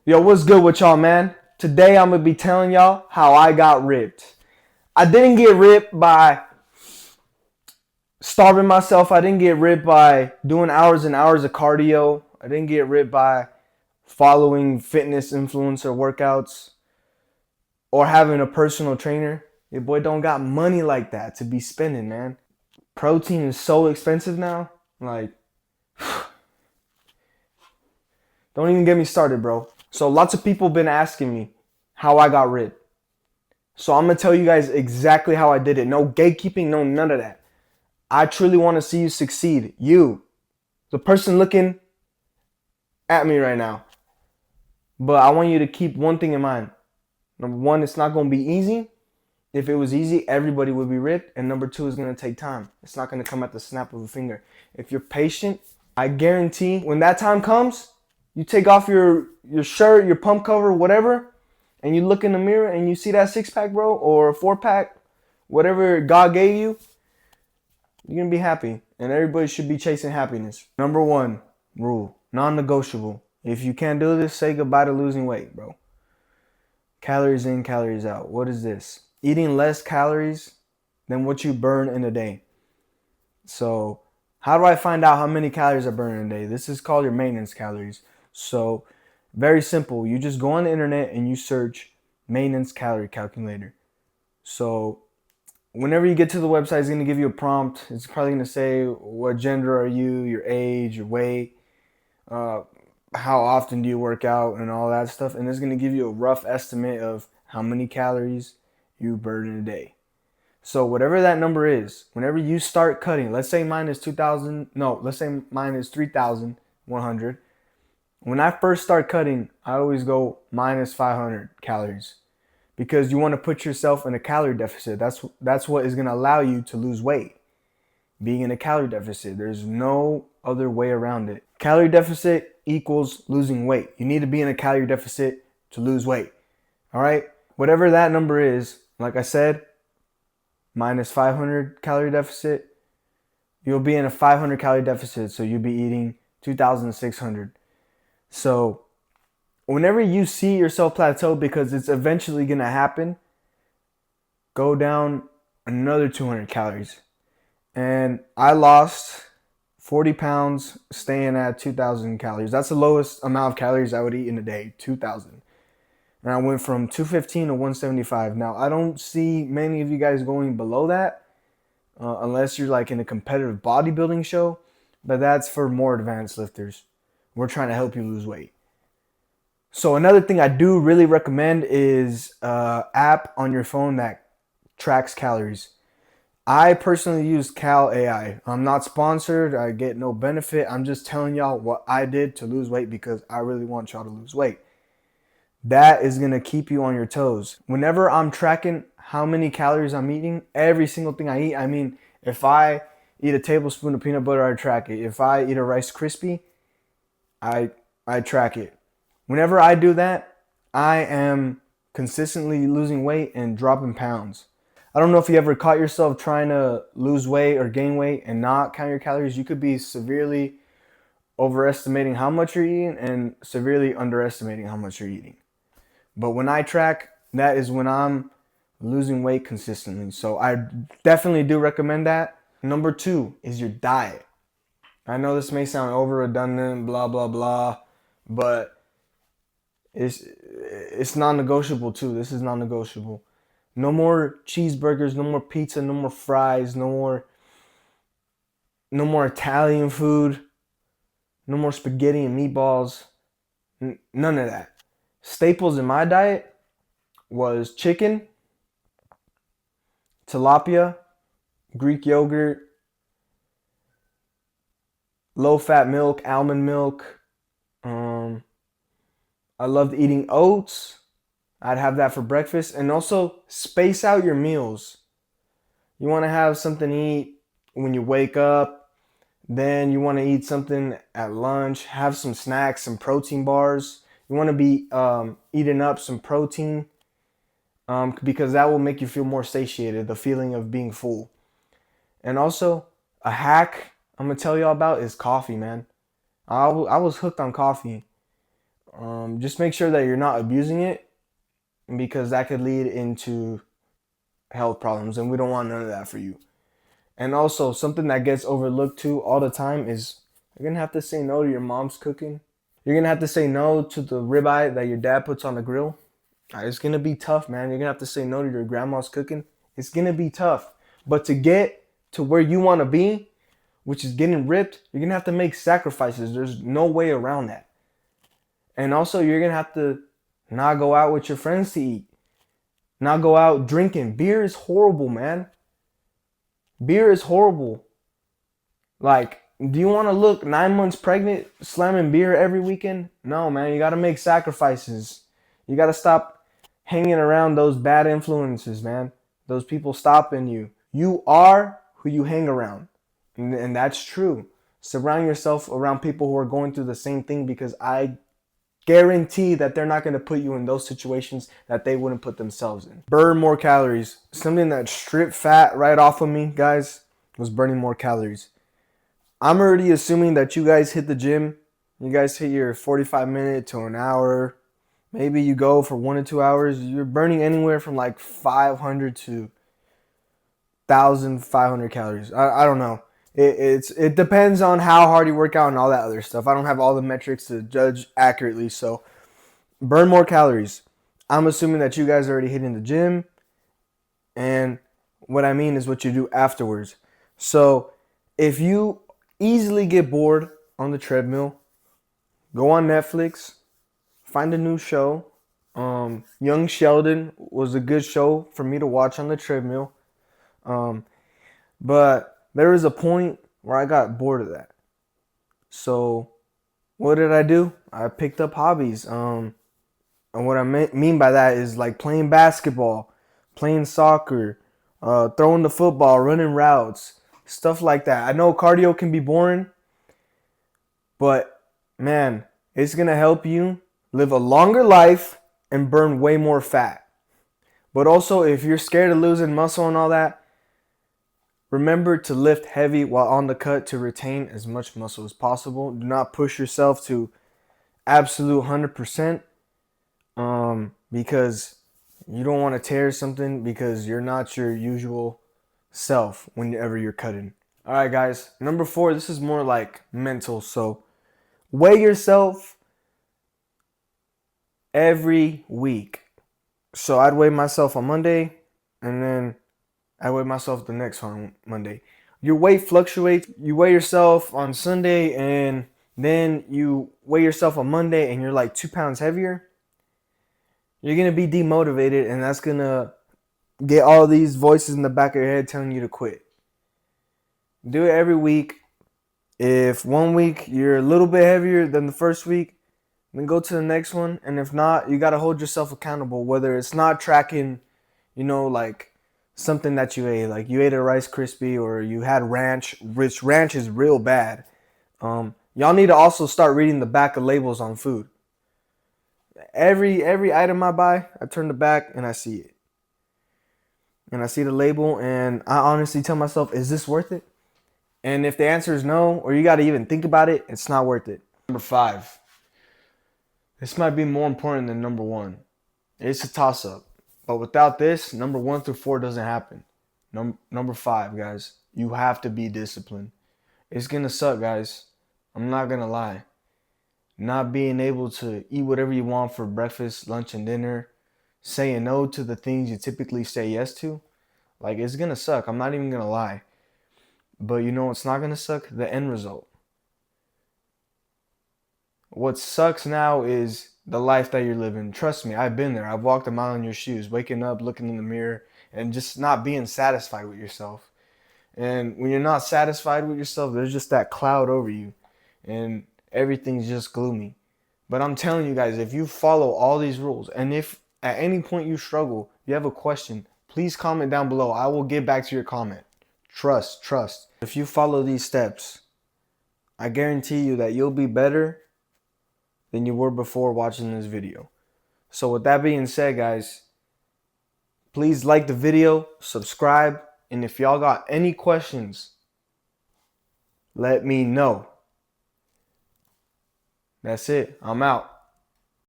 Yo, what's good with y'all, man? Today I'm gonna be telling y'all how I got ripped. I didn't get ripped by starving myself. I didn't get ripped by doing hours and hours of cardio. I didn't get ripped by following fitness influencer workouts or having a personal trainer. Your boy don't got money like that to be spending, man. Protein is so expensive now. Like, don't even get me started, bro. So lots of people been asking me how I got ripped. So I'm gonna tell you guys exactly how I did it. No gatekeeping, no none of that. I truly want to see you succeed. You, the person looking at me right now. But I want you to keep one thing in mind. Number one, it's not gonna be easy. If it was easy, everybody would be ripped. And number two, it's gonna take time. It's not gonna come at the snap of a finger. If you're patient, I guarantee when that time comes, you take off your shirt, your pump cover, whatever, and you look in the mirror and you see that six pack, bro, or a four pack, whatever God gave you, you're gonna be happy. And everybody should be chasing happiness. Number one rule, non-negotiable. If you can't do this, say goodbye to losing weight, bro. Calories in, calories out. What is this? Eating less calories than what you burn in a day. So how do I find out how many calories I burn in a day? This is called your maintenance calories. So very simple. You just go on the internet and you search maintenance calorie calculator. So whenever you get to the website, it's going to give you a prompt. It's probably going to say what gender are you, your age, your weight, how often do you work out, and all that stuff. And it's going to give you a rough estimate of how many calories you burn in a day. So whatever that number is, whenever you start cutting, let's say mine is 3,100. When I first start cutting, I always go minus 500 calories because you want to put yourself in a calorie deficit. That's what is going to allow you to lose weight. Being in a calorie deficit. There's no other way around it. Calorie deficit equals losing weight. You need to be in a calorie deficit to lose weight. All right? Whatever that number is, like I said, minus 500 calorie deficit, you'll be in a 500 calorie deficit, so you'll be eating 2,600. So whenever you see yourself plateau, because it's eventually going to happen, go down another 200 calories. And I lost 40 pounds staying at 2,000 calories. That's the lowest amount of calories I would eat in a day, 2,000. And I went from 215 to 175. Now, I don't see many of you guys going below that unless you're like in a competitive bodybuilding show. But that's for more advanced lifters. We're trying to help you lose weight. So another thing I do really recommend is an app on your phone that tracks calories. I personally use Cal AI. I'm not sponsored. I get no benefit. I'm just telling y'all what I did to lose weight because I really want y'all to lose weight. That is going to keep you on your toes. Whenever I'm tracking how many calories I'm eating, every single thing I eat, I mean, if I eat a tablespoon of peanut butter, I track it. If I eat a Rice Krispie, I track it. Whenever I do that, I am consistently losing weight and dropping pounds. I don't know if you ever caught yourself trying to lose weight or gain weight and not count your calories. You could be severely overestimating how much you're eating and severely underestimating how much you're eating. But when I track, that is when I'm losing weight consistently. So I definitely do recommend that. Number two is your diet. I know this may sound over redundant, blah, blah, blah, but it's non-negotiable too. This is non-negotiable. No more cheeseburgers, no more pizza, no more fries, no more Italian food, no more spaghetti and meatballs. None of that. Staples in my diet was chicken, tilapia, Greek yogurt, low-fat milk, almond milk. I loved eating oats. I'd have that for breakfast. And also space out your meals. You want to have something to eat when you wake up. Then you want to eat something at lunch. Have some snacks, some protein bars. You want to be eating up some protein because that will make you feel more satiated, the feeling of being full. And also, a hack I'm going to tell y'all about is coffee, man. I was hooked on coffee. Just make sure that you're not abusing it, because that could lead into health problems, and we don't want none of that for you. And also, something that gets overlooked too all the time is you're gonna have to say no to your mom's cooking. You're gonna have to say no to the ribeye that your dad puts on the grill. It's gonna be tough, man. You're gonna have to say no to your grandma's cooking. It's gonna be tough. But to get to where you wanna be, which is getting ripped, you're gonna have to make sacrifices. There's no way around that. And also, you're gonna have to not go out with your friends to eat, not go out drinking. Beer is horrible, man. Beer is horrible. Like, do you want to look 9 months pregnant slamming beer every weekend? No, man. You got to make sacrifices. You got to stop hanging around those bad influences, man. Those people stopping you. You are who you hang around. And that's true. Surround yourself around people who are going through the same thing, because I guarantee that they're not going to put you in those situations that they wouldn't put themselves in. Burn more calories. Something that stripped fat right off of me, guys, was burning more calories. I'm already assuming that you guys hit the gym. You guys hit your 45-minute to an hour. Maybe you go for 1 to 2 hours. You're burning anywhere from like 500 to 1,500 calories. I don't know. It depends on how hard you work out and all that other stuff. I don't have all the metrics to judge accurately. So burn more calories. I'm assuming that you guys are already hitting the gym. And what I mean is what you do afterwards. So if you easily get bored on the treadmill, go on Netflix, find a new show. Young Sheldon was a good show for me to watch on the treadmill. But there was a point where I got bored of that. So what did I do? I picked up hobbies. And what I mean by that is like playing basketball, playing soccer, throwing the football, running routes, stuff like that. I know cardio can be boring, but man, it's going to help you live a longer life and burn way more fat. But also, if you're scared of losing muscle and all that, remember to lift heavy while on the cut to retain as much muscle as possible. Do not push yourself to absolute 100%, because you don't want to tear something because you're not your usual self whenever you're cutting. All right, guys. Number 4, this is more like mental. So weigh yourself every week. So I'd weigh myself on Monday, and then I weigh myself the next on Monday. Your weight fluctuates. You weigh yourself on Sunday, and then you weigh yourself on Monday, and you're like 2 pounds heavier. You're going to be demotivated, and that's going to get all these voices in the back of your head telling you to quit. Do it every week. If one week you're a little bit heavier than the first week, then go to the next one. And if not, you got to hold yourself accountable, whether it's not tracking, like something that you ate. Like you ate a Rice Krispie or you had ranch, which ranch is real bad. Y'all need to also start reading the back of labels on food. Every item I buy, I turn the back and I see it. And I see the label and I honestly tell myself, is this worth it? And if the answer is no, or you got to even think about it, it's not worth it. Number 5. This might be more important than number 1. It's a toss-up. But without this, number 1 through 4 doesn't happen. Number 5, guys, you have to be disciplined. It's going to suck, guys. I'm not going to lie. Not being able to eat whatever you want for breakfast, lunch, and dinner. Saying no to the things you typically say yes to. Like, it's going to suck. I'm not even going to lie. But you know what's not going to suck? The end result. What sucks now is the life that you're living. Trust me, I've been there. I've walked a mile in your shoes, waking up, looking in the mirror, and just not being satisfied with yourself. And when you're not satisfied with yourself, there's just that cloud over you. And everything's just gloomy. But I'm telling you guys, if you follow all these rules, and if at any point you struggle, you have a question, please comment down below. I will get back to your comment. Trust. If you follow these steps, I guarantee you that you'll be better than you were before watching this video. So with that being said, guys, please like the video, subscribe, and if y'all got any questions, let me know. That's it. I'm out.